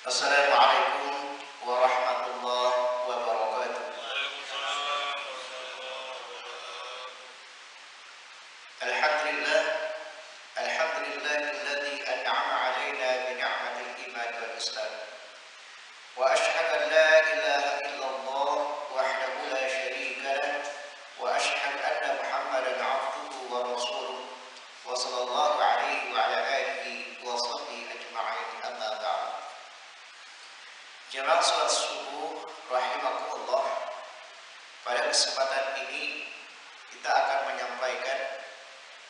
Assalamualaikum warahmatullahi wabarakatuh. Alhamdulillah, alhamdulillahilladzi an'ama 'alaina bi ni'matil iman wal islam. Wa asyhadu an la ilaha illallah wahdahu la syarika lah wa asyhadu anna Muhammadan 'abduhu wa rasuluh wa sallallahu alaihi wa ala alihi wa sahbihi ajma'in, amma ba'd. Jemaah salat subuh rahimakumullah. Pada kesempatan ini kita akan menyampaikan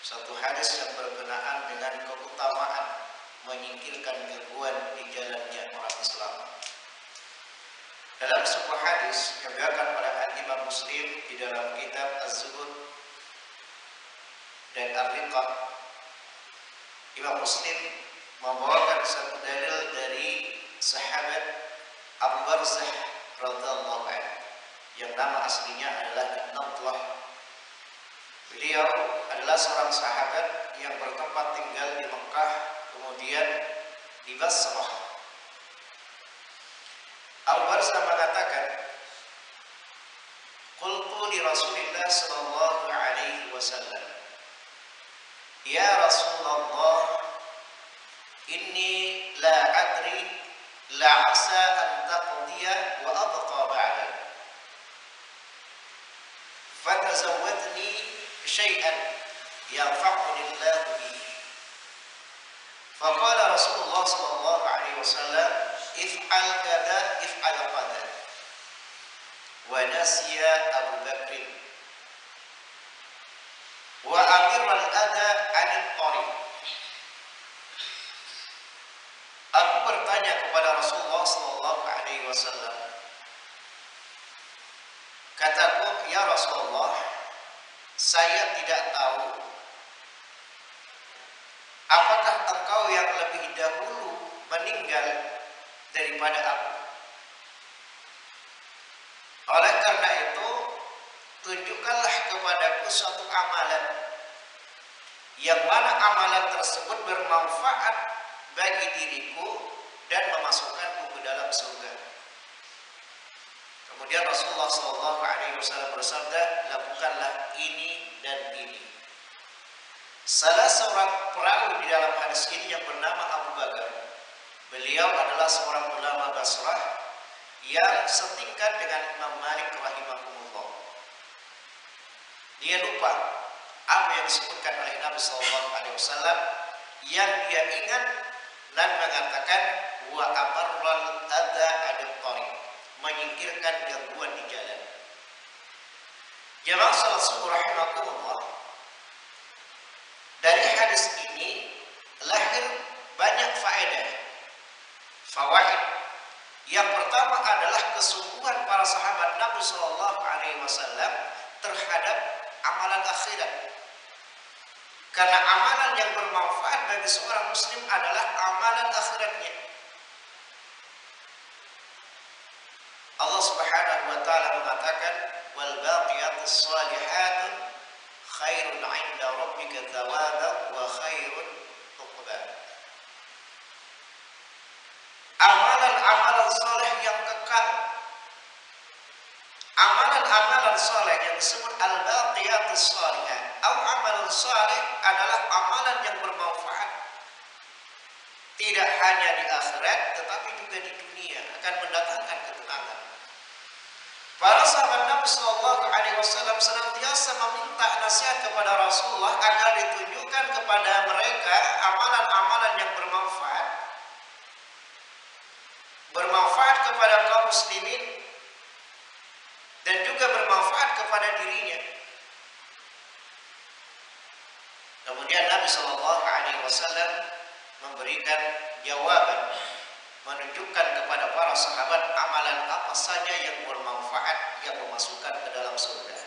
satu hadis yang berkenaan dengan keutamaan menyingkirkan gangguan di jalannya orang Islam. Dalam sebuah hadis yang diriwayatkan oleh Imam Muslim di dalam kitab Az-Zuhud dan Ar-Riqaq, Imam Muslim membawakan satu dalil dari sahabat Abu Barzah radhiyallahu anhu yang nama aslinya adalah Nadlah. Beliau adalah seorang sahabat yang bertempat tinggal di Mekah, kemudian di Basrah. Abu Barzah mengatakan, qultu li Rasulillah sallallahu alaihi wasallam, ya Rasulullah, inni la adri la'asa an taqdiya wa abqa ba'da, fatazawwadni syai'an yanfa'uni Allah bihi. Faqala Rasulullah sallallahu alaihi wasallam, if'al kada if'al qada. Wa nasiya Abu Bakr wa amir al-adha 'anil tariq. Aku bertanya kepada Rasulullah sallallahu alaihi wasallam, kataku, ya Rasulullah, saya tidak tahu apakah engkau yang lebih dahulu meninggal daripada aku. Oleh karena itu, tunjukkanlah kepadaku suatu amalan yang mana amalan tersebut bermanfaat bagi diriku dan memasukkanku ke dalam surga. Kemudian Rasulullah SAW bersabda, lakukanlah ini dan ini. Salah seorang perawi di dalam hadis ini yang bernama Abu Bakar, beliau adalah seorang ulama Basrah yang setingkat dengan Imam Malik rahimahumullah. Dia lupa apa yang disebutkan oleh Nabi SAW yang dia ingat dan mengatakan wa amarral adha 'anil tariq, menyingkirkan gangguan di jalan. Jemaah salat subuh rahimakumullah, dari hadis ini lahir banyak fawaid. Yang pertama adalah kesungguhan para sahabat Nabi sallallahu alaihi wasallam terhadap amalan akhirat. Karena amalan yang bermanfaat bagi seorang muslim adalah amalan akhiratnya. Allah Subhanahu wa taala mengatakan, wal baqiyatus shalihatun khairun 'inda rabbika thawaban wa khairun uqba. Amalan-amalan saleh yang kekal, amalan-amalan saleh yang disebut al-baqiyatus shalihat atau amalan saleh adalah amalan yang bermanfaat tidak hanya di akhirat tetapi juga di dunia, akan mendatangkan ketenangan. Para sahabat Nabi sallallahu alaihi wasallam senantiasa meminta nasihat kepada Rasulullah agar ditunjukkan kepada mereka amalan-amalan yang bermanfaat kepada kaum muslimin dan juga bermanfaat kepada dirinya. Kemudian Nabi sallallahu alaihi wasallam memberikan jawaban, menunjukkan kepada para sahabat amalan apa saja yang bermanfaat yang memasukkan ke dalam surga.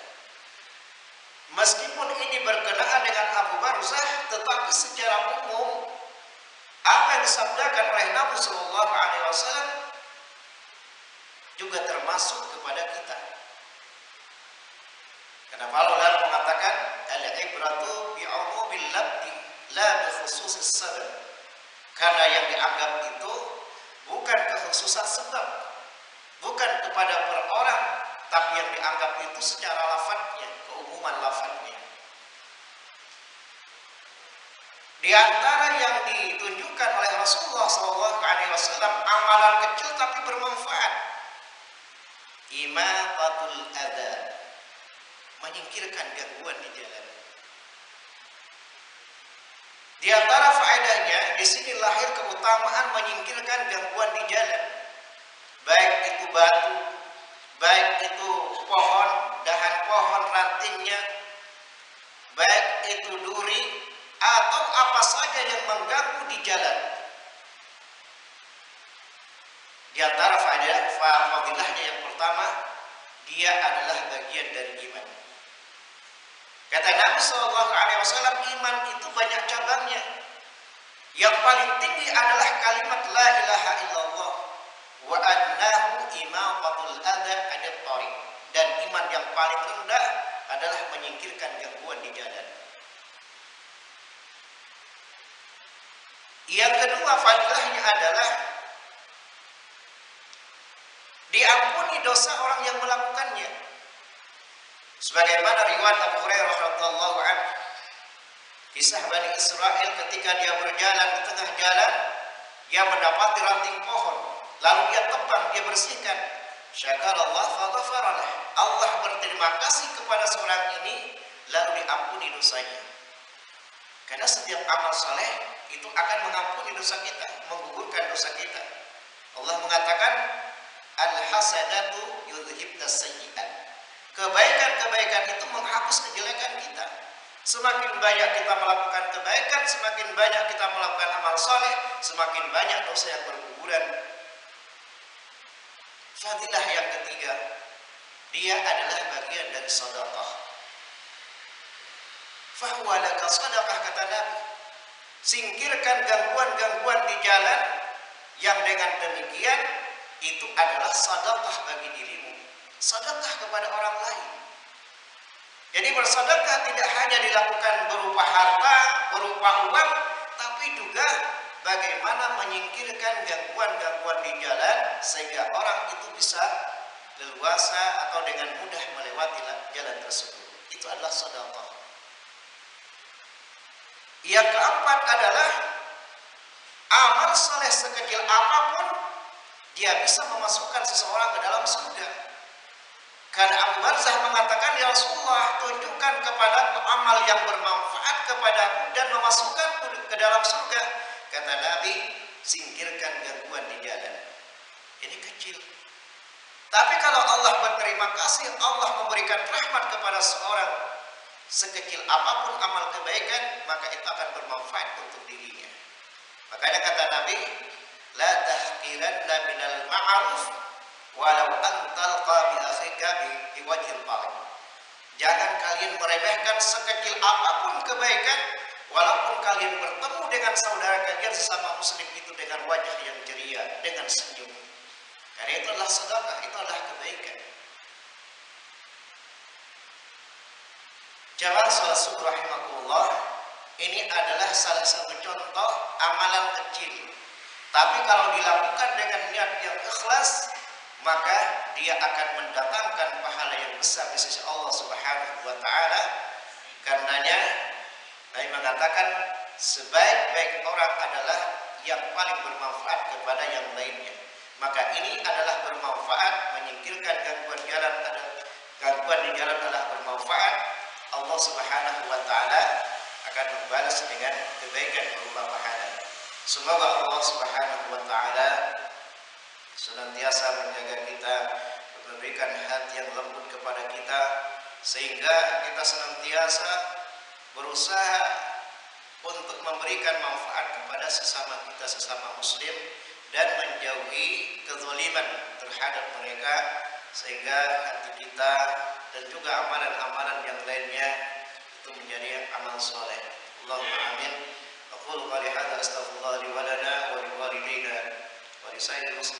Meskipun ini berkenaan dengan Abu Barzah, tetapi secara umum apa yang disabdakan oleh Nabi sallallahu alaihi wasallam juga termasuk kepada kita. Karena Allah mengatakan al-ibratu bi 'umumil labdi la bi khususis sabab. Karena yang dianggap itu bukan kekhususan sebab, bukan kepada per orang, tapi yang dianggap itu secara lafadznya, keumuman lafadznya. Di antara yang ditunjukkan oleh Rasulullah SAW amalan kecil tapi bermanfaat, imatatul adza, menyingkirkan gangguan di jalan. Di antara faedahnya, di sini lahir keutamaan menyingkirkan gangguan di jalan. Baik itu batu, baik itu pohon, dahan pohon rantingnya, baik itu duri, atau apa saja yang mengganggu di jalan. Di antara fadilahnya yang pertama, dia adalah bagian dari iman. Kata Nabi SAW, iman itu banyak cabangnya. Yang paling tinggi adalah kalimat la ilaha illallah wa adnahu imatatul adza 'anil thariq. Dan iman yang paling rendah adalah menyingkirkan gangguan di jalan. Yang kedua fadilahnya adalah diampuni dosa orang yang melakukannya. Sebagaimana riwayat Abu Hurairah radhiyallahu anhu, kisah Bani Israel ketika dia berjalan di tengah jalan, dia mendapati ranting pohon, lalu dia tebang, dia bersihkan. Syakarallah faghfaralah. Allah berterima kasih kepada seorang ini, lalu diampuni dosanya. Karena setiap amal saleh itu akan mengampuni dosa kita, menggugurkan dosa kita. Allah mengatakan, al-hasanatu yudhibnas sayyi'at. Kebaikan-kebaikan itu menghapus kejelekan kita. Semakin banyak kita melakukan kebaikan, semakin banyak kita melakukan amal soleh, semakin banyak dosa yang berguguran. Fadilah yang ketiga, dia adalah bagian dari sedekah. Fahuwa laka sedekah, kata Nabi. Singkirkan gangguan-gangguan di jalan, yang dengan demikian itu adalah sedekah bagi dirimu. Sedekah kepada orang lain. Jadi bersedekah tidak hanya dilakukan berupa harta, berupa uang, tapi juga bagaimana menyingkirkan gangguan-gangguan di jalan sehingga orang itu bisa leluasa atau dengan mudah melewati jalan tersebut. Itu adalah sedekah. Yang keempat adalah amal saleh sekecil apapun dia bisa memasukkan seseorang ke dalam surga. Karena Abu Barzah mengatakan, ya Rasulullah, tunjukkan kepada amal yang bermanfaat kepadaku dan memasukkanku ke dalam surga. Kata Nabi, singkirkan gangguan di jalan. Ini kecil. Tapi kalau Allah berterima kasih, Allah memberikan rahmat kepada seorang, sekecil apapun amal kebaikan, maka itu akan bermanfaat untuk dirinya. Makanya kata Nabi, la tahqiranna minal ma'ruf walau antalqa bi akhika bi wajhil talib. Jangan kalian meremehkan sekecil apapun kebaikan, walaupun kalian bertemu dengan saudara kalian sesama muslim itu dengan wajah yang ceria, dengan senyum. Karena itu adalah sedekah, itu adalah kebaikan. Jamaah salat subuh rahimakumullah, ini adalah salah satu contoh amalan kecil. Tapi kalau dilakukan dengan niat yang ikhlas, maka dia akan mendatangkan pahala yang besar di sisi Allah Subhanahu wa taala. Karenanya Nabi mengatakan, sebaik-baik orang adalah yang paling bermanfaat kepada yang lainnya. Maka ini adalah bermanfaat, menyingkirkan gangguan jalan, gangguan di jalan adalah bermanfaat. Allah Subhanahu wa taala akan membalas dengan kebaikan berupa pahala. Semoga Allah Subhanahu wa taala senantiasa menjaga kita, memberikan hati yang lembut kepada kita, sehingga kita senantiasa berusaha untuk memberikan manfaat kepada sesama kita, sesama muslim, dan menjauhi kezaliman terhadap mereka, sehingga hati kita dan juga amalan-amalan yang lainnya itu menjadi amal soleh. Allahumma amin. Aqulu qali hadza astaghfirullah li wa lana wa li walidayna wa li sayyidil muslimin.